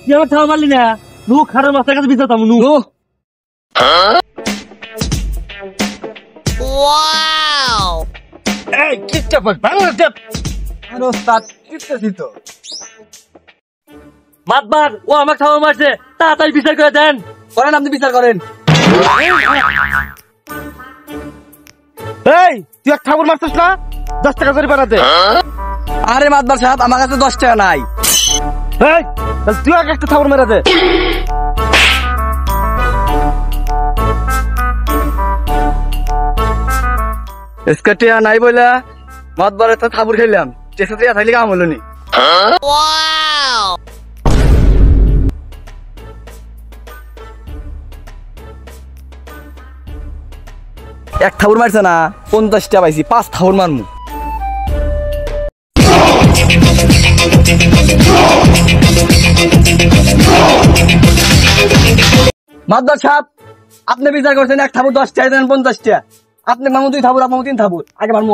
তুই আমার থামা মারলি না নু খারাপ মাস্টার কাছে বিচারতাম নু এই কিচ্ছা পাস বাংলা টেপ আর ওস্তাদ কিচ্ছাছি তো মাতবার ও আমাকে থামা মারছে তাড়াতাড়ি বিচার করে দেন করেন আপনি বিচার করেন এই তুই এক ঠাকুর মারছিস না 10 টাকা করে বানাতে আরে মাতবার সাহেব আমার কাছে 10 টাকা নাই এই তাহলে তুই আগে একটা ঠাকুর মেরে দে এসকাটিয়া নাই বইলা মাতবার একটা ঠাকুর খেলাম টেস্টিয়া থাকলে কাম হলো নি এক ঠাকুর মারছে না 50 টাকা পাইছি 5 ঠাকুর মারমু মাদবার সাহেব আপনি বিচার করছেন এক ঠাকুর 10 টাকা দেন 50 টাকা আপনি মামু 2 ঠাকুর আপনি 3 ঠাকুর আগে মারমু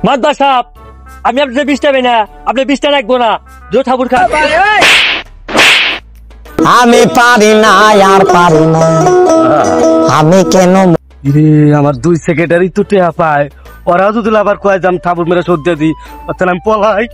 মাতবার সাহেব আমি আপনার 20 টাকা না আপনি 20 টাকা রাখবো না জো ঠাকুর খা আমি পারি না আর পারি না আমি কেন রে আমার 2 সেক্রেটারি তো টেয়া পায় ওরা যদি আবার কয় যাম ঠাকুর মেরে শোধ দিয়ে দি তাহলে আমি পলাই